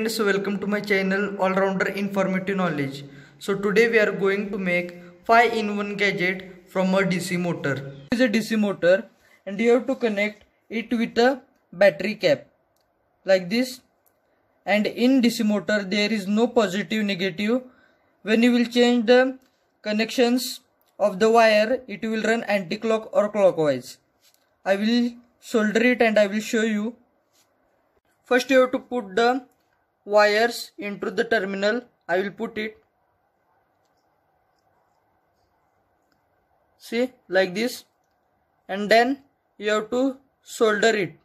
friends, welcome to my channel All Rounder Informative Knowledge. So today we are going to make 5-in-1 gadget from a DC motor. This is a DC motor and you have to connect it with a battery cap like this. And in DC motor there is no positive negative. When you will change the connections of the wire, it will run anti-clock or clockwise. I will solder it and I will show you. First you have to put the wires into the terminal. I will put it. See, like this. And then you have to solder it.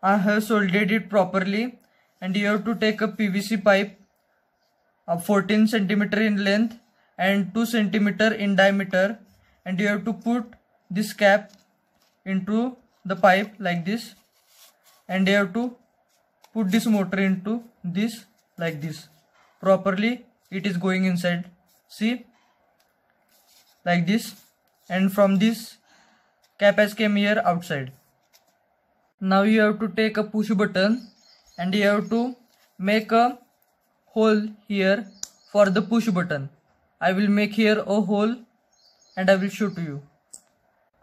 I have soldered it properly. And you have to take a PVC pipe of 14 cm in length and 2 cm in diameter. And you have to put this cap into the pipe like this. And you have to put this motor into this like this. Properly it is going inside. See, like this. And from this cap has came here outside. Now you have to take a push button and you have to make a hole here for the push button. I will make here a hole and I will show to you.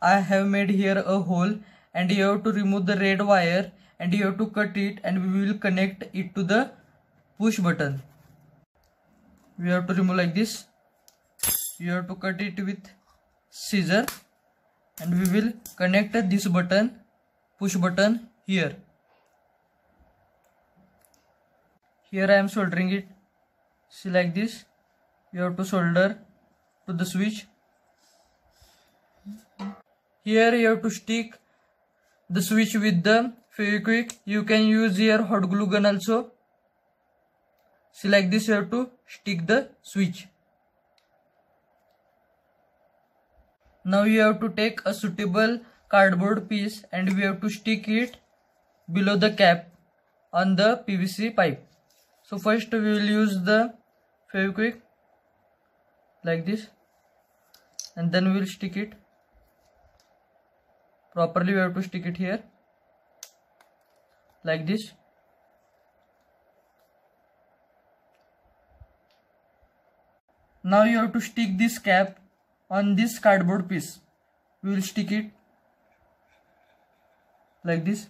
I have made here a hole and you have to remove the red wire and you have to cut it and we will connect it to the push button. We have to remove like this. You have to cut it with scissor and we will connect this button, push button here. Here I am soldering it. See, like this. You have to solder to the switch. Here you have to stick the switch with the Fevikwik. You can use here hot glue gun also. See, like this you have to stick the switch. Now you have to take a suitable cardboard piece and we have to stick it below the cap on the PVC pipe. So first we will use the Fevikwik like this and then we will stick it. Properly we have to stick it here like this. Now you have to stick this cap on this cardboard piece. We will stick it like this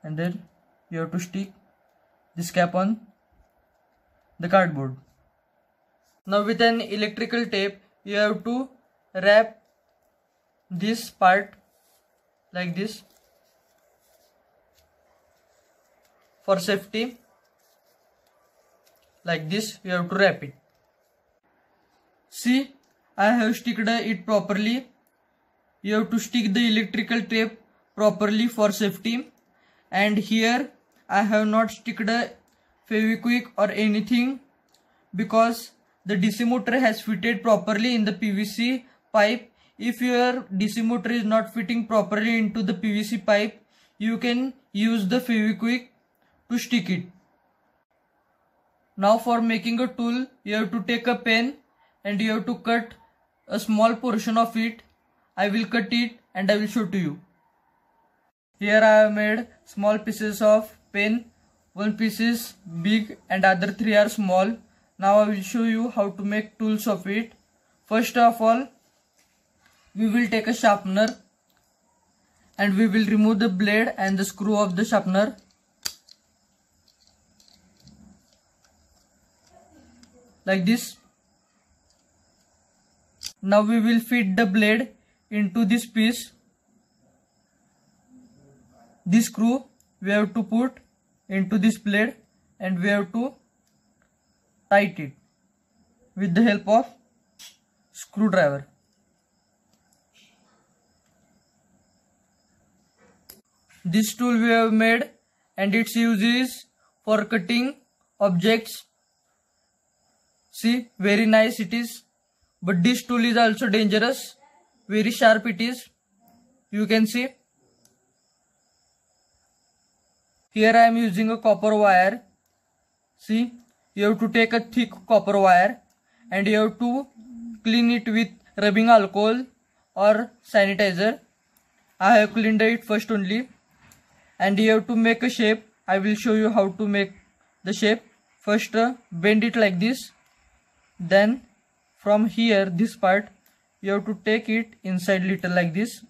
and then you have to stick this cap on the cardboard. Now with an electrical tape you have to wrap this part like this for safety. Like this you have to wrap it. See, I have sticked it properly. You have to stick the electrical tape properly for safety. And here I have not sticked a Fevikwik or anything because the DC motor has fitted properly in the PVC pipe. If your DC motor is not fitting properly into the PVC pipe, you can use the Fevikwik to stick it. Now for making a tool, you have to take a pen and you have to cut a small portion of it. I will cut it and I will show to you. Here I have made small pieces of pen. One piece is big and other 3 are small. Now I will show you how to make tools of it. First of all, we will take a sharpener and we will remove the blade and the screw of the sharpener. Like this. Now we will fit the blade into this piece. This screw we have to put into this blade and we have to tight it with the help of screwdriver. This tool we have made and its use is for cutting objects. See, very nice it is. But this tool is also dangerous. Very sharp it is. You can see. Here I am using a copper wire. See, you have to take a thick copper wire and you have to clean it with rubbing alcohol or sanitizer. I have cleaned it first only. and you have to make a shape I will show you how to make the shape. First bend it like this, then from here this part you have to take it inside little like this,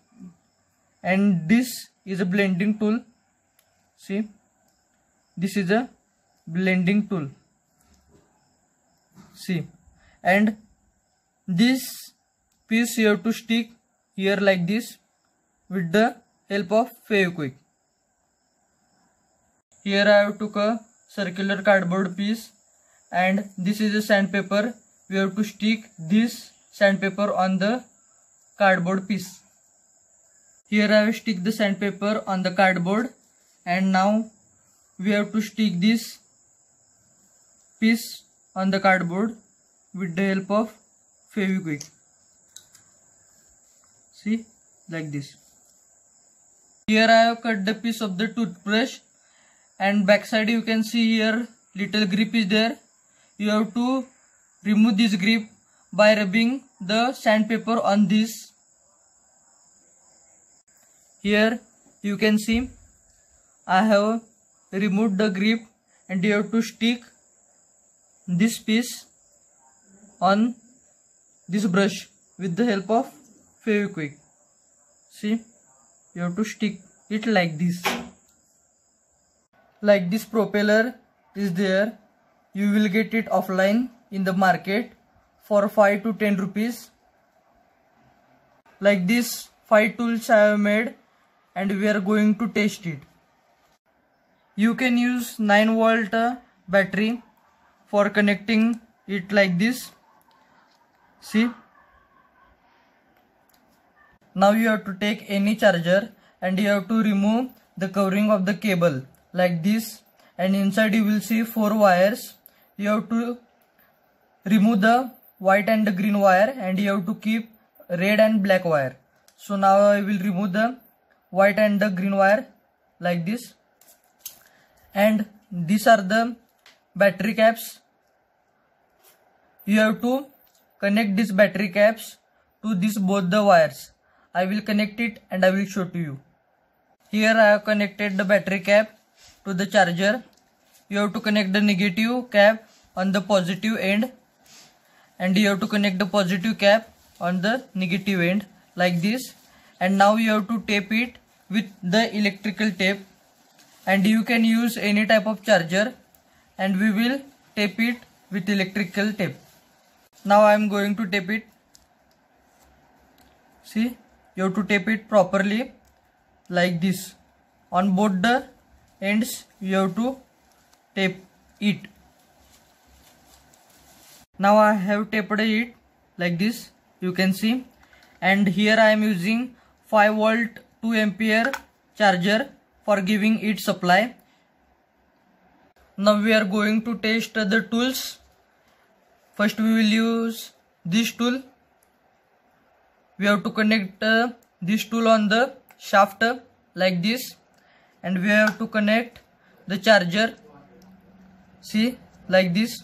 and this is a blending tool. See, this is a blending tool. See, and this piece you have to stick here like this with the help of Fevikwik. Here I have took a circular cardboard piece, and this is a sandpaper. We have to stick this sandpaper on the cardboard piece. Here I have stick the sandpaper on the cardboard, and now we have to stick this piece on the cardboard with the help of Fevikwik. See, like this. Here I have cut the piece of the toothbrush, and backside you can see here little grip is there. You have to remove this grip by rubbing the sandpaper on this. Here you can see I have removed the grip, and you have to stick this piece on this brush with the help of Fevikwik. See, you have to stick it like this. Like this propeller is there. You will get it offline in the market for 5 to 10 rupees. Like this 5 tools I have made, and we are going to test it. You can use 9-volt battery for connecting it like this. See, now you have to take any charger, and you have to remove the covering of the cable like this, and inside you will see 4 wires. You have to remove the white and the green wire, and you have to keep red and black wire. So now I will remove the white and the green wire like this, and these are the battery caps. You have to connect these battery caps to this both the wires. I will connect it and I will show to you. Here I have connected the battery cap to the charger. You have to connect the negative cap on the positive end, and you have to connect the positive cap on the negative end like this. And now you have to tape it with the electrical tape, and you can use any type of charger, and we will tape it with electrical tape. Now I am going to tape it. See, you have to tape it properly like this. On both the ends you have to tape it. Now I have taped it like this, you can see, and here I am using 5-volt 2 ampere charger for giving it supply. Now we are going to test the tools. First we will use this tool. We have to connect this tool on the shaft like this, and we have to connect the charger. See, like this.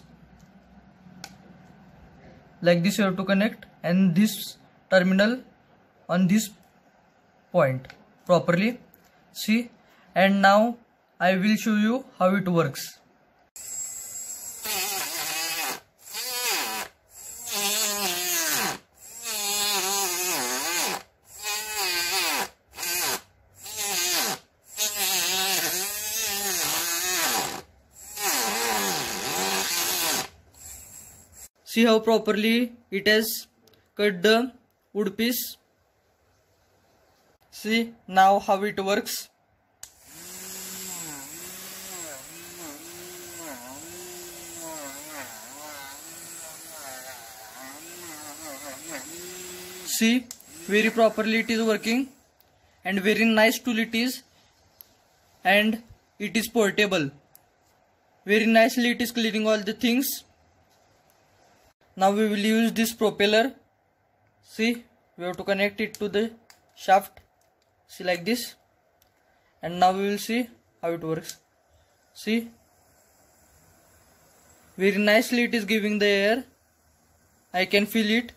Like this you have to connect, and this terminal on this point properly. See, and now I will show you how it works. See how properly it has cut the wood piece. See now how it works. See, very properly it is working, and very nice tool it is, and it is portable. Very nicely it is cleaning all the things. Now we will use this propeller. See, we have to connect it to the shaft. See, like this. And now we will see how it works. See, very nicely it is giving the air. I can feel it.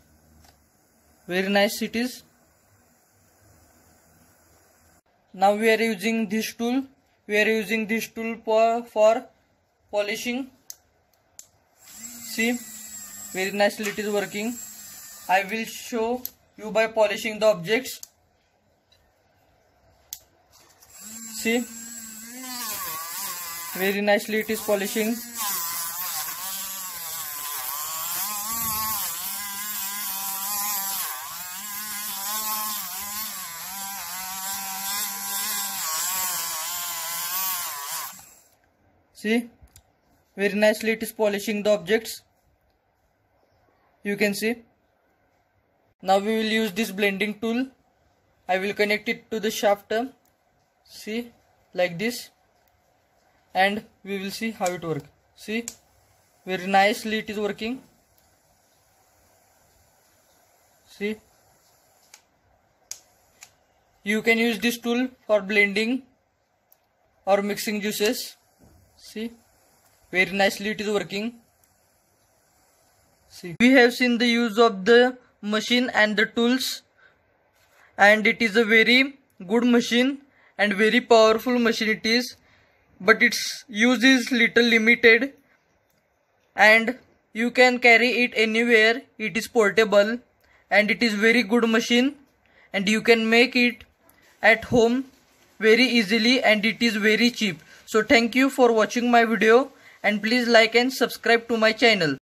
Very nice it is. Now we are using this tool we are using this tool for polishing. See, very nicely it is working. I will show you by polishing the objects. See, very nicely it is polishing. See, very nicely it is polishing the objects. You can see. Now we will use this blending tool. I will connect it to the shaft. See, like this, and we will see how it works. See, very nicely it is working. See, you can use this tool for blending or mixing juices. See, very nicely it is working. See, we have seen the use of the machine and the tools, and it is a very good machine and very powerful machine it is, but its use is little limited and you can carry it anywhere. It is portable and it is very good machine, and you can make it at home very easily, and it is very cheap. So thank you for watching my video, and please like and subscribe to my channel.